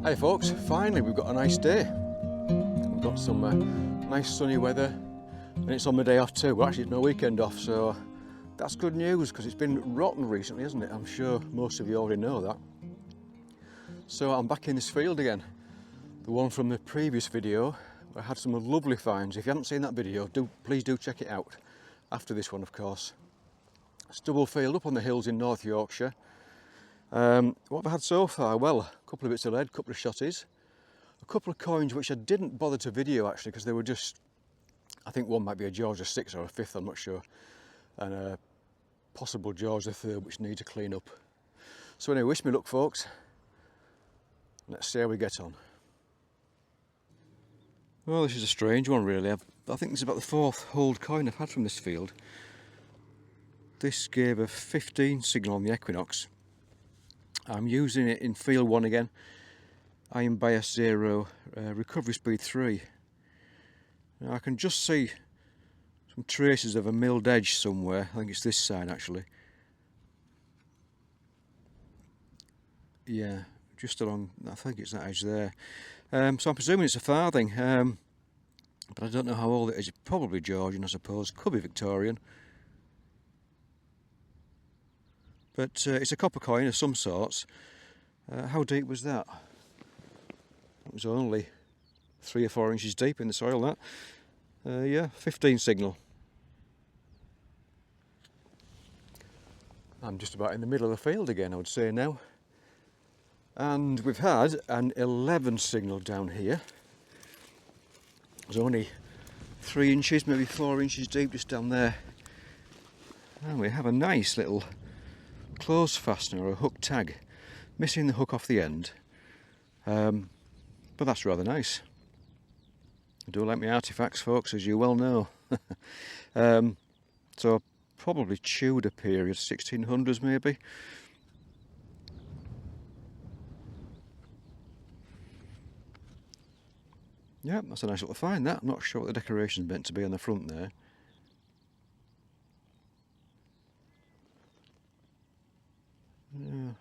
Hi folks, finally we've got a nice day. We've got some nice sunny weather and it's on my day off too. Well, actually it's my weekend off, so that's good news because it's been rotten recently, hasn't it? I'm sure most of you already know that. So I'm back in this field again. The one from the previous video, I had some lovely finds. If you haven't seen that video, please do check it out. After this one, of course. Stubble field up on the hills in North Yorkshire. What have I had so far? Well, a couple of bits of lead, a couple of shotties, a couple of coins which I didn't bother to video actually because they were just, I think one might be a George VI or a 5th, I'm not sure, and a possible George III which needs a clean up. So anyway, wish me luck folks. Let's see how we get on. Well, this is a strange one really. I think this is about the 4th hold coin I've had from this field. This gave a 15 signal on the Equinox. I'm using it in field 1 again. Iron bias 0, recovery speed 3. Now I can just see some traces of a milled edge somewhere. I think it's this side actually. Yeah, just along, I think it's that edge there. So I'm presuming it's a farthing, but I don't know how old it is. It's probably Georgian, I suppose. Could be Victorian. But it's a copper coin of some sorts. How deep was that? It was only 3 or 4 inches deep in the soil, that. Yeah, 15 signal. I'm just about in the middle of the field again, I would say now. And we've had an 11 signal down here. It's only 3 inches, maybe 4 inches deep just down there. And we have a nice little close fastener or a hook tag, missing the hook off the end, but that's rather nice. I do like my artifacts folks, as you well know. So probably Tudor period, 1600s maybe. Yeah, that's a nice little find that. I'm not sure what the decoration's meant to be on the front there. Yeah.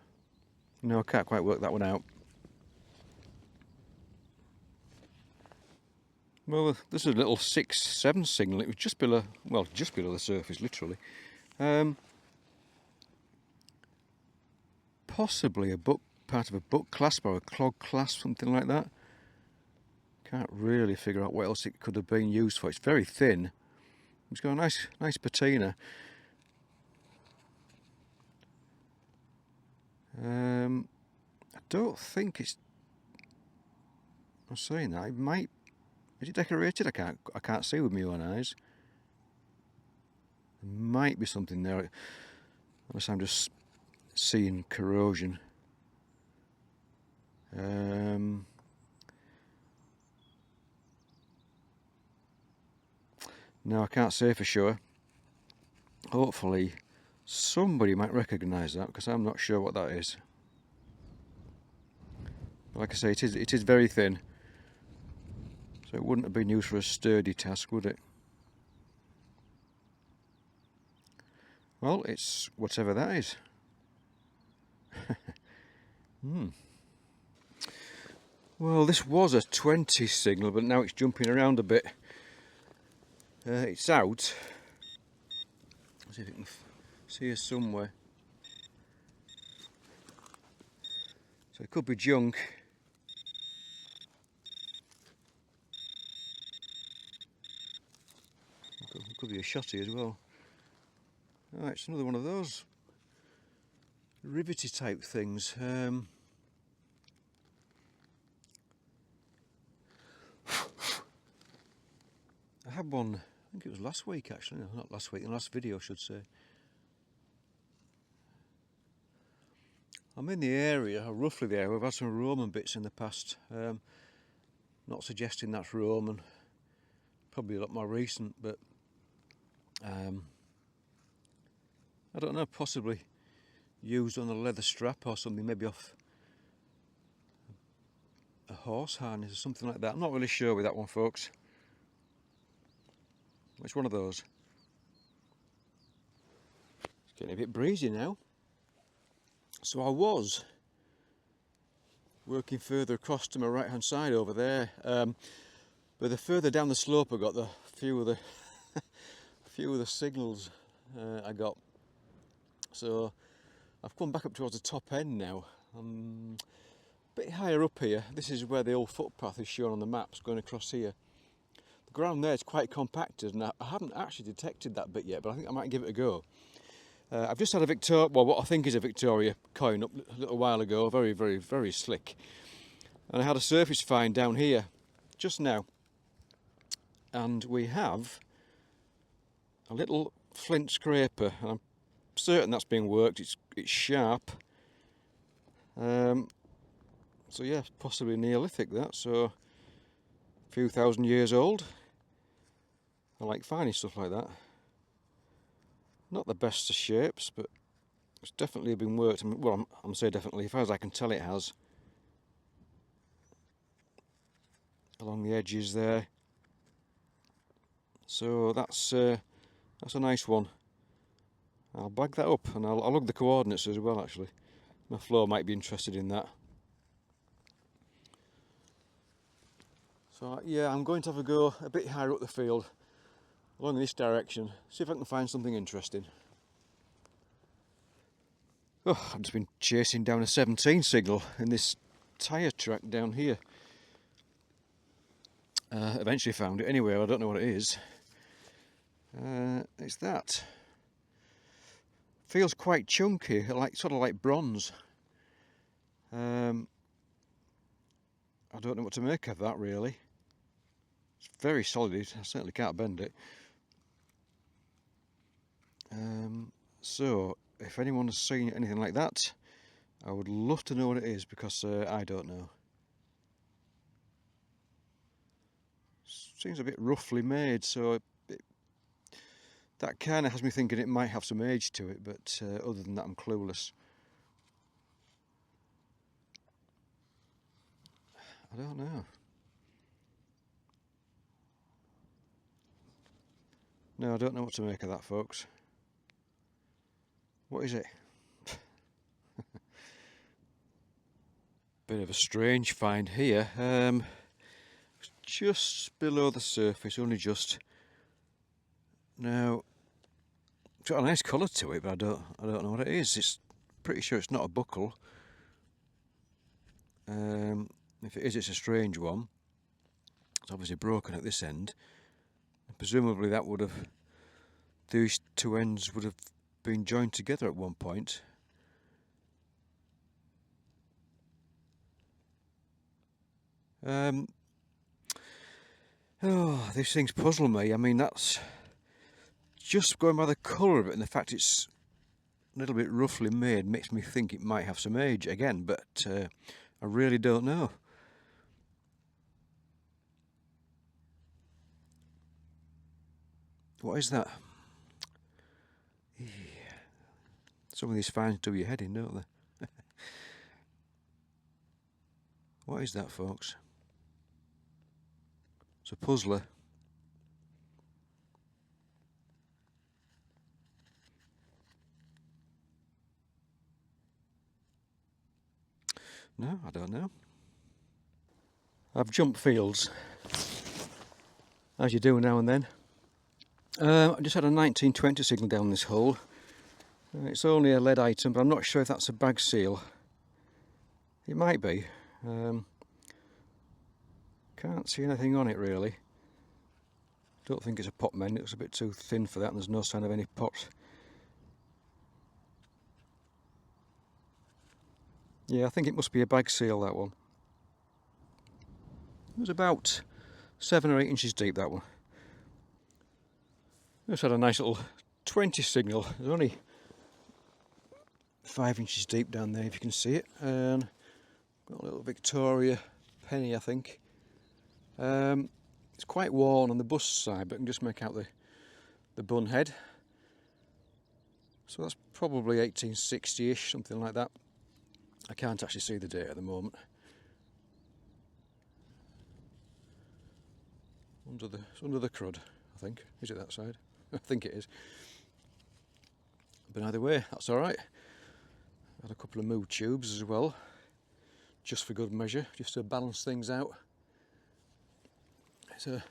No, I can't quite work that one out. Well, this is a little 6-7 signal. It was just below, well, just below the surface, literally. Possibly a book, part of a book clasp or a clog clasp, something like that. Can't really figure out what else it could have been used for. It's very thin. It's got a nice patina. I don't think it's. I'm saying that it might. Is it decorated? I can't see with my own eyes. There might be something there, unless I'm just seeing corrosion. No, I can't say for sure. Hopefully somebody might recognise that because I'm not sure what that is. Like I say, it is very thin, so it wouldn't have been used for a sturdy task, would it? Well, it's whatever that is. Well, this was a 20 signal, but now it's jumping around a bit. It's out. Let's see if you can see it somewhere. So it could be junk. It could be a shotty as well. Oh, it's another one of those rivety type things. I had one, I think it was last week actually, no, not last week, in the last video I should say. I'm in the area, or roughly there, we've had some Roman bits in the past. Not suggesting that's Roman, probably a lot more recent, but I don't know, possibly used on a leather strap or something, maybe off a horse harness or something like that. I'm not really sure with that one folks. It's one of those. It's getting a bit breezy now. So I was working further across to my right hand side over there. But the further down the slope I got, the fewer the fewer the signals I got. So I've come back up towards the top end now. A bit higher up here. This is where the old footpath is shown on the maps, going across here. The ground there is quite compacted, and I haven't actually detected that bit yet, but I think I might give it a go. I've just had a Victoria, well, what I think is a Victoria coin up a little while ago, very, very, very slick. And I had a surface find down here just now. And we have a little flint scraper, and I'm certain that's being worked. It's sharp. So yeah, possibly Neolithic that, so a few thousand years old. I like finding stuff like that. Not the best of shapes, but it's definitely been worked. Well, I'm saying definitely, as far as I can tell it has. Along the edges there. So that's a nice one. I'll bag that up, and I'll log the coordinates as well actually. My flow might be interested in that. So yeah, I'm going to have a go a bit higher up the field, along this direction, see if I can find something interesting. Oh, I've just been chasing down a 17 signal in this tyre track down here. Eventually found it anyway, I don't know what it is. It's that. Feels quite chunky, sort of like bronze. I don't know what to make of that really. It's very solid, I certainly can't bend it. So, if anyone has seen anything like that, I would love to know what it is, because I don't know. Seems a bit roughly made, so that kind of has me thinking it might have some age to it, but other than that I'm clueless. I don't know. No, I don't know what to make of that, folks. What is it? Bit of a strange find here. Just below the surface, only just. Now, it's got a nice colour to it, but I don't know what it is. It's pretty sure it's not a buckle. If it is, it's a strange one. It's obviously broken at this end. And presumably that would have, these two ends would have been joined together at one point. Oh, these things puzzle me. I mean, that's just going by the colour of it, and the fact it's a little bit roughly made makes me think it might have some age again, but I really don't know. What is that? Some of these finds do your head in, don't they? What is that, folks? It's a puzzler. No, I don't know. I've jumped fields, as you do now and then. I just had a 1920 signal down this hole. It's only a lead item, but I'm not sure if that's a bag seal. It might be. Can't see anything on it really. Don't think it's a pot mend, it looks a bit too thin for that, and there's no sign of any pot. Yeah, I think it must be a bag seal, that one. It was about 7 or 8 inches deep, that one. Just had a nice little 20 signal. There's only 5 inches deep down there, if you can see it. And got a little Victoria penny, I think. It's quite worn on the bust side, but I can just make out the bun head. So that's probably 1860-ish, something like that. I can't actually see the date at the moment. It's under the crud, I think. Is it that side? I think it is. But either way, that's alright. Had a couple of moo tubes as well. just for good measure, just to balance things out. It's a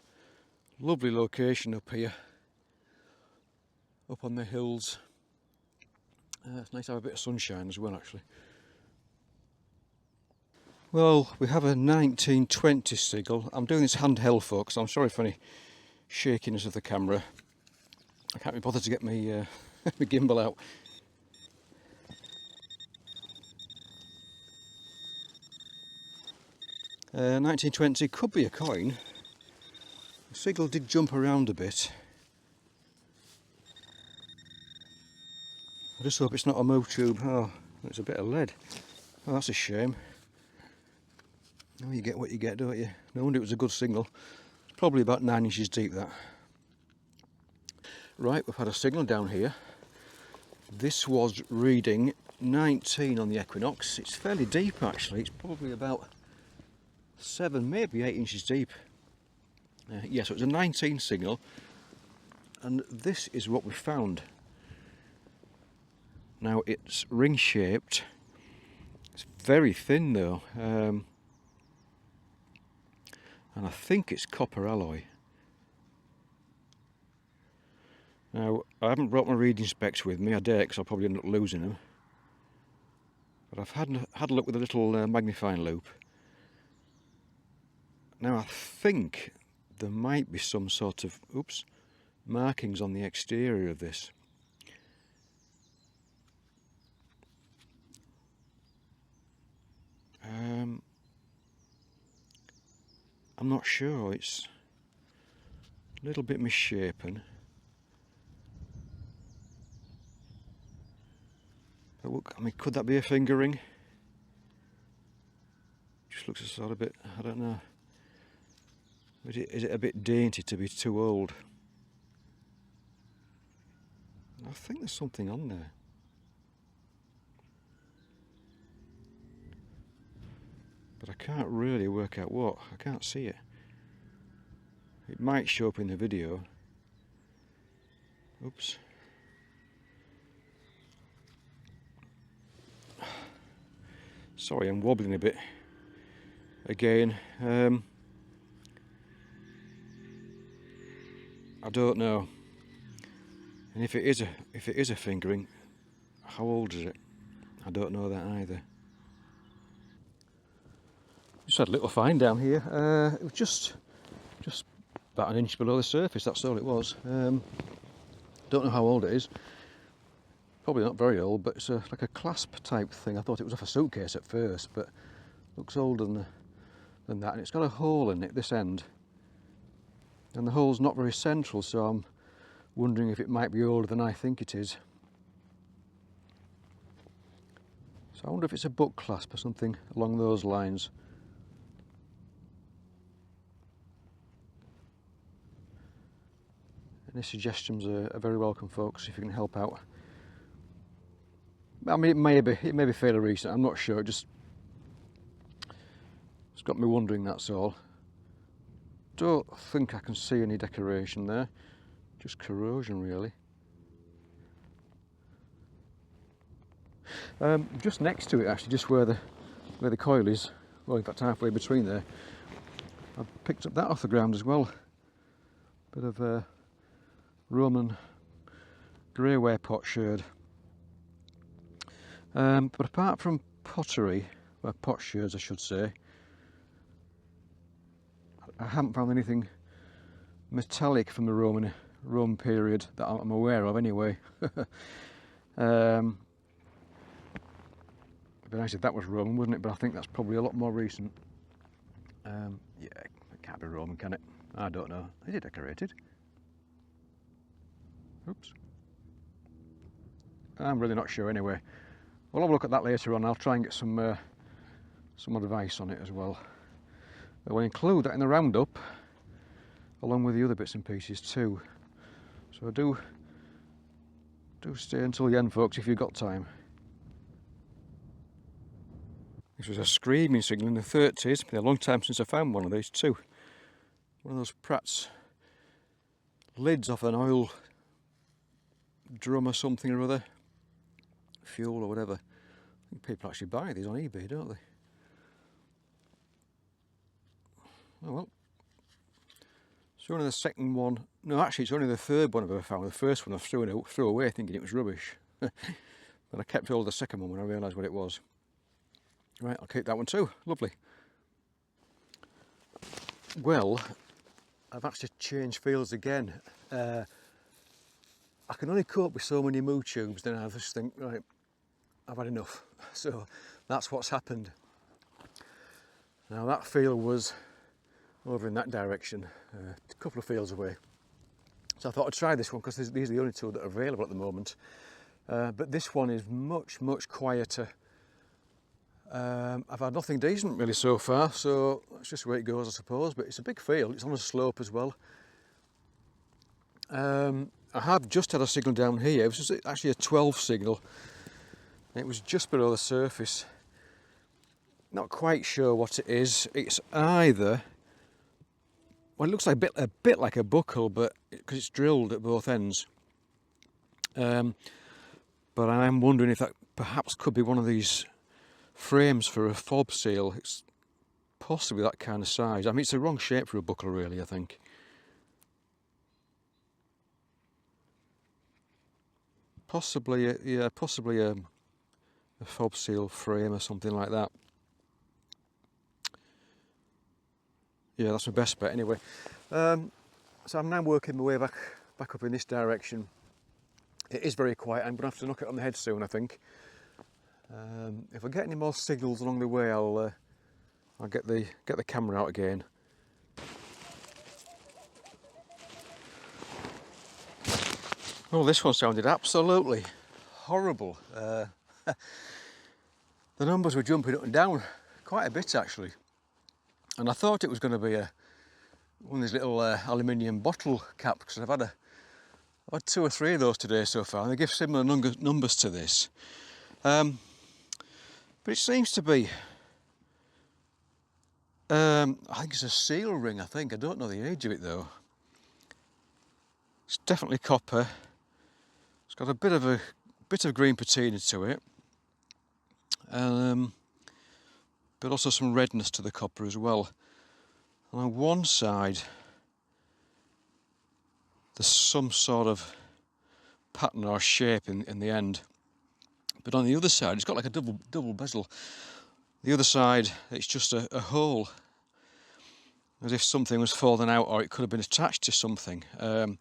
lovely location up here, up on the hills. It's nice to have a bit of sunshine as well, actually. Well, we have a 1920 sigil. I'm doing this handheld, folks. I'm sorry for any shakiness of the camera. I can't be bothered to get my, my gimbal out. Uh, 1920 could be a coin. The sigil did jump around a bit. I just hope it's not a mo tube. Oh, it's a bit of lead. Oh, that's a shame. Oh, you get what you get, don't you? No wonder it was a good signal. It's probably about 9 inches deep, that. Right, we've had a signal down here. This was reading 19 on the equinox. It's fairly deep, actually. It's probably about 7, maybe 8 inches deep. Yeah, so it was a 19 signal. And this is what we found. Now, it's ring-shaped. It's very thin, though. And I think it's copper alloy. Now, I haven't brought my reading specs with me. I dare, because I'll probably end up losing them. But I've had a look with a little magnifying loupe. Now, I think there might be some sort of, markings on the exterior of this. I'm not sure. It's a little bit misshapen. But look, I mean, could that be a finger ring? Just looks a sort of bit, I don't know. Is it a bit dainty to be too old? I think there's something on there. But I can't really work out what. I can't see it. It might show up in the video. Oops. Sorry, I'm wobbling a bit. Again, I don't know. And if it is a fingering, how old is it? I don't know that either. Just had a little find down here. It was just about an inch below the surface. That's all it was. Don't know how old it is. Probably not very old, but it's like a clasp type thing. I thought it was off a suitcase at first, but looks older than that. And it's got a hole in it, this end. And the hole's not very central, so I'm wondering if it might be older than I think it is. So I wonder if it's a book clasp or something along those lines. Any suggestions are very welcome, folks, if you can help out. I mean, it may be fairly recent, I'm not sure, it's got me wondering, that's all. Don't think I can see any decoration there, just corrosion really. Just next to it, actually, just where the coil is, well, in fact halfway between there, I've picked up that off the ground as well. Bit of Roman greyware potsherd. But apart from pottery, well, potsherds I should say, I haven't found anything metallic from the Roman period that I'm aware of anyway. It'd be nice if that was Roman, wouldn't it? But I think that's probably a lot more recent. Yeah, it can't be Roman, can it? I don't know. Is it decorated? Oops. I'm really not sure anyway. We'll have a look at that later on. I'll try and get some advice on it as well. We'll include that in the roundup, along with the other bits and pieces too. So do stay until the end, folks, if you've got time. This was a screaming signal in the 30s. It's been a long time since I found one of these too. One of those Pratt's lids off an oil drum or something or other. Fuel or whatever. I think people actually buy these on eBay, don't they? Oh well. It's only the second one. No, actually, it's only the third one I've ever found. The first one I threw away thinking it was rubbish. But I kept hold of the second one when I realised what it was. Right, I'll keep that one too. Lovely. Well, I've actually changed fields again. I can only cope with so many moo tubes, then I just think, right, I've had enough. So that's what's happened. Now that field was over in that direction, a couple of fields away. So I thought I'd try this one because these are the only two that are available at the moment. But this one is much, much quieter. I've had nothing decent really so far, so that's just where it goes, I suppose. But it's a big field, it's on a slope as well. I have just had a signal down here. It was actually a 12 signal. It was just below the surface. Not quite sure what it is. It's either, well, it looks like a bit like a buckle, but because it's drilled at both ends. But I am wondering if that perhaps could be one of these frames for a fob seal. It's possibly that kind of size. I mean, it's the wrong shape for a buckle, really, I think. Possibly, possibly a fob seal frame or something like that. Yeah, that's my best bet anyway. So I'm now working my way back up in this direction. It is very quiet. I'm going to have to knock it on the head soon, I think. If I get any more signals along the way, I'll get the camera out again. Oh, this one sounded absolutely horrible. The numbers were jumping up and down quite a bit actually. And I thought it was going to be one of these little aluminium bottle caps, because I've had 2 or 3 of those today so far, and they give similar numbers to this. But it seems to be, I think it's a seal ring, I don't know the age of it though. It's definitely copper. It's got a bit of green patina to it. But also some redness to the copper as well. And on one side there's some sort of pattern or shape in the end, but on the other side it's got like a double bezel. The other side it's just a hole, as if something was falling out or it could have been attached to something. But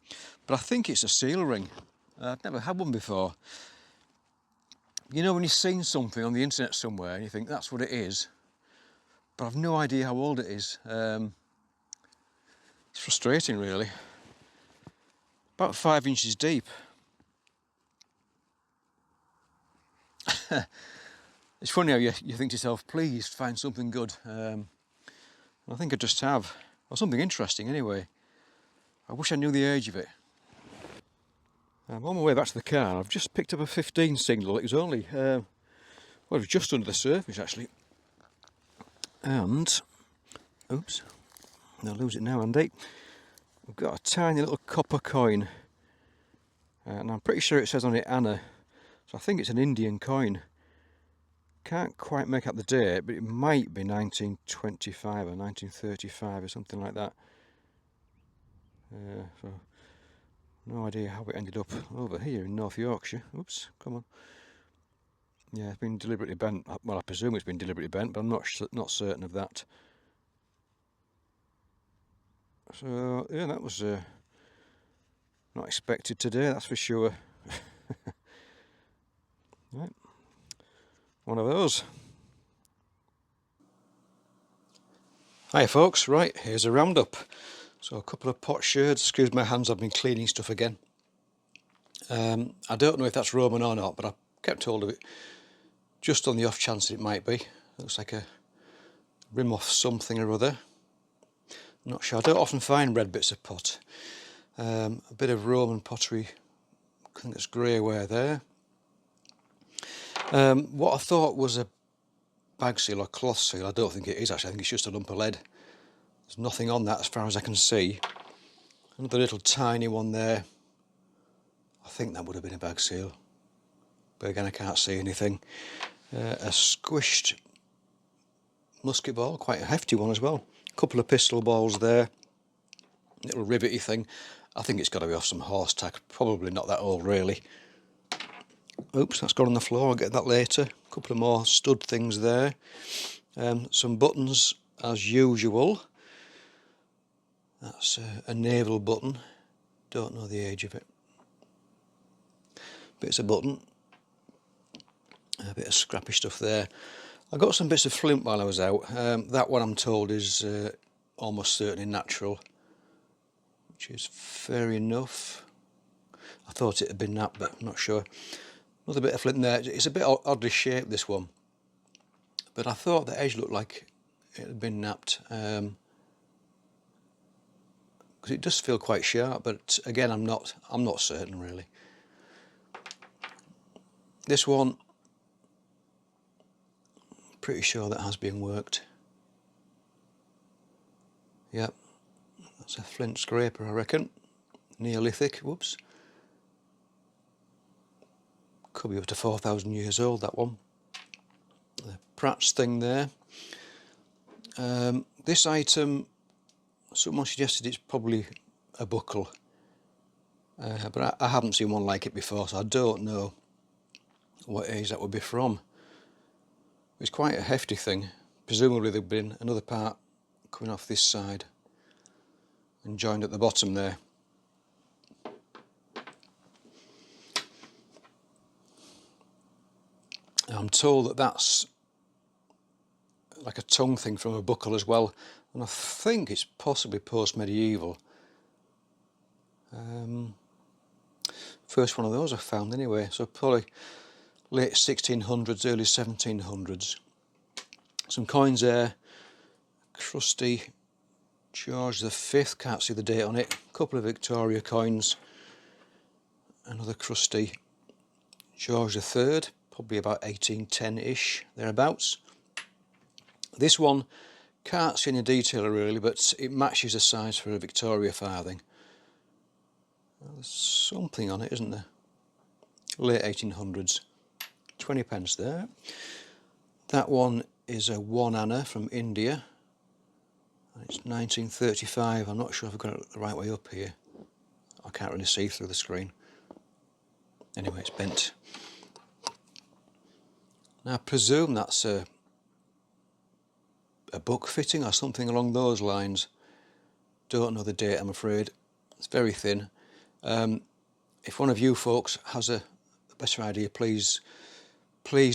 I think it's a seal ring. I've never had one before. You know when you've seen something on the internet somewhere and you think that's what it is, but I've no idea how old it is. It's frustrating really. About 5 inches deep. It's funny how you think to yourself, please find something good. I think I just have. Or something interesting anyway. I wish I knew the age of it. I'm on my way back to the car. I've just picked up a 15 signal. It was only, well, it was just under the surface actually. And, oops, I'll lose it now, Andy. We've got a tiny little copper coin. And I'm pretty sure it says on it Anna. So I think it's an Indian coin. Can't quite make out the date, but it might be 1925 or 1935 or something like that. So no idea how it ended up over here in North Yorkshire. Oops, come on. Yeah, it's been deliberately bent. Well, I presume it's been deliberately bent, but I'm not certain of that. So yeah, that was not expected today, that's for sure. Right, one of those. Hi folks, right, here's a roundup. So a couple of pot sherds. Excuse my hands, I've been cleaning stuff again. I don't know if that's Roman or not, but I kept hold of it just on the off chance that it might be. Looks like a rim off something or other. I'm not sure. I don't often find red bits of pot. A bit of Roman pottery. I think it's greyware there. What I thought was a bag seal or cloth seal, I don't think it is actually. I think it's just a lump of lead. There's nothing on that as far as I can see. Another little tiny one there. I think that would have been a bag seal, but again I can't see anything. A squished musket ball, quite a hefty one as well. Couple of pistol balls there, little rivety thing. I think it's got to be off some horse tack, probably not that old really. Oops, that's gone on the floor, I'll get that later. Couple of more stud things there. Some buttons as usual. That's a naval button, don't know the age of it. But it's a button. A bit of scrappy stuff there. I got some bits of flint while I was out. That one I'm told is almost certainly natural, which is fair enough. I thought it had been napped, but I'm not sure. Another bit of flint there. It's a bit oddly shaped, this one, but I thought the edge looked like it had been napped, because it does feel quite sharp. But again, I'm not certain really. This one, pretty sure that has been worked. Yep, that's a flint scraper, I reckon. Neolithic, whoops. Could be up to 4,000 years old, that one. The Pratt's thing there. This item, someone suggested it's probably a buckle, but I haven't seen one like it before, so I don't know what age that would be from. It's quite a hefty thing. Presumably there'd been another part coming off this side and joined at the bottom there. I'm told that that's like a tongue thing from a buckle as well, and I think it's possibly post-medieval. First one of those I found anyway, so probably late 1600s, early 1700s. Some coins there, crusty George V, can't see the date on it. A couple of Victoria coins, another crusty George III, probably about 1810-ish, thereabouts. This one, can't see any detail really, but it matches the size for a Victoria farthing. There's something on it, isn't there? Late 1800s. 20 pence there. That one is a 1 anna from India. It's 1935. I'm not sure if I've got it the right way up here. I can't really see through the screen. Anyway, it's bent. Now I presume that's a book fitting or something along those lines. Don't know the date, I'm afraid. It's very thin. If one of you folks has a better idea, please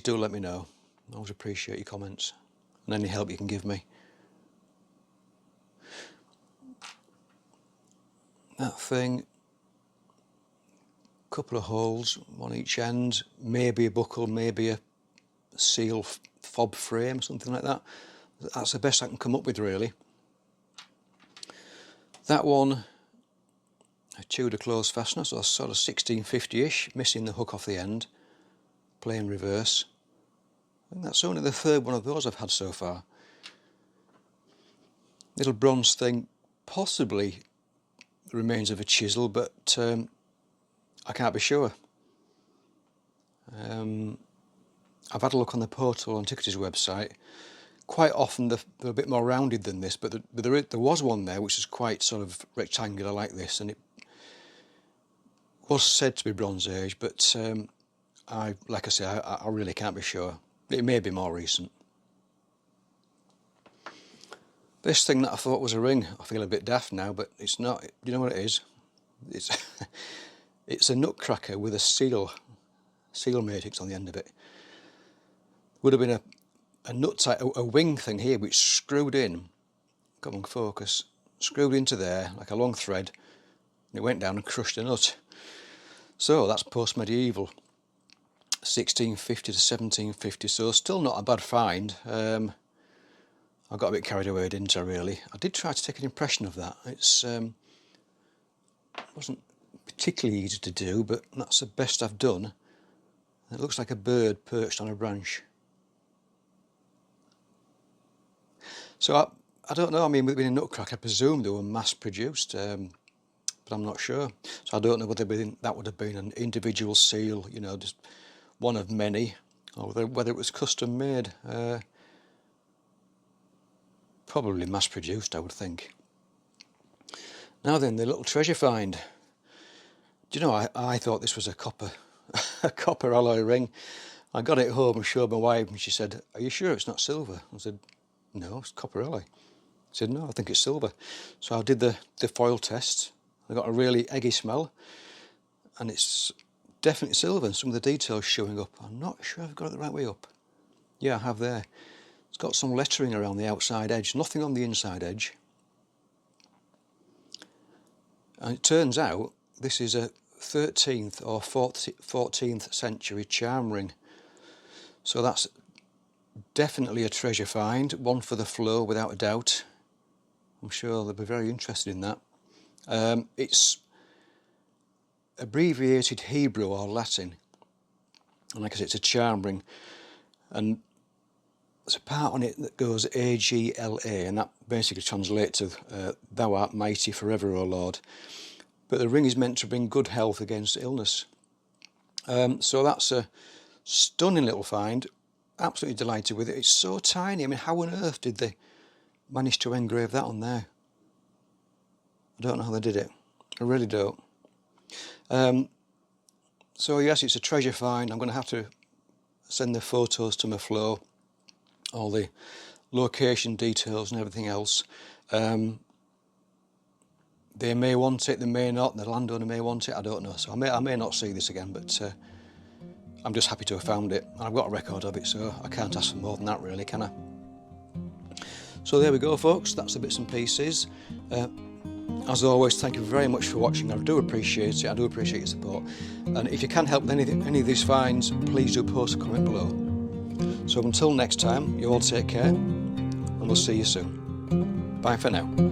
do let me know. I always appreciate your comments and any help you can give me. That thing, couple of holes, one each end, maybe a buckle, maybe a seal fob frame, something like that. That's the best I can come up with really. That one, a Tudor close fastener, so sort of 1650-ish, missing the hook off the end, plain reverse. I think that's only the third one of those I've had so far. Little bronze thing, possibly the remains of a chisel, but I can't be sure. I've had a look on the Postal Antiquities website. Quite often they're a bit more rounded than this, but there was one there which is quite sort of rectangular like this, and it was said to be Bronze Age, but like I say, I really can't be sure. It may be more recent. This thing that I thought was a ring, I feel a bit daft now, but it's not. You know what it is? It's a nutcracker with a seal matrix on the end of it. Would have been a nut type, a wing thing here, which screwed in. Come on, focus. Screwed into there like a long thread, and it went down and crushed a nut. So that's post-medieval, 1650 to 1750. So still not a bad find. I got a bit carried away, didn't I? Really, I did try to take an impression of that. It's wasn't particularly easy to do, but that's the best I've done. It looks like a bird perched on a branch. So I don't know. I mean, with being a nutcracker, I presume they were mass-produced, but I'm not sure. So I don't know whether that would have been an individual seal, you know, just one of many, or whether it was custom made. probably mass produced, I would think. Now then, the little treasure find. Do you know, I thought this was a copper a copper alloy ring. I got it home and showed my wife, and she said, "Are you sure it's not silver?" I said, "No, it's copper alloy." She said, "No, I think it's silver." So I did the foil test. I got a really eggy smell, and it's definitely silver, and some of the details showing up. I'm not sure I've got it the right way up. Yeah, I have there. It's got some lettering around the outside edge, nothing on the inside edge. And it turns out this is a 13th or 14th century charm ring. So that's definitely a treasure find, one for the flow without a doubt. I'm sure they'll be very interested in that. It's abbreviated Hebrew or Latin, and like I said, it's a charm ring, and there's a part on it that goes AGLA, and that basically translates to "Thou art mighty forever, O Lord." But the ring is meant to bring good health against illness. So that's a stunning little find. Absolutely delighted with it. It's so tiny. I mean, how on earth did they manage to engrave that on there? I don't know how they did it. I really don't. So yes, it's a treasure find. I'm going to have to send the photos to my flow, all the location details and everything else. They may want it, they may not. The landowner may want it, I don't know. So I may not see this again, but I'm just happy to have found it. And I've got a record of it, so I can't ask for more than that, really, can I? So there we go, folks. That's the bits and pieces. As always, thank you very much for watching. I do appreciate it. I do appreciate your support. And if you can help with any of these finds, please do post a comment below. So until next time, you all take care, and we'll see you soon. Bye for now.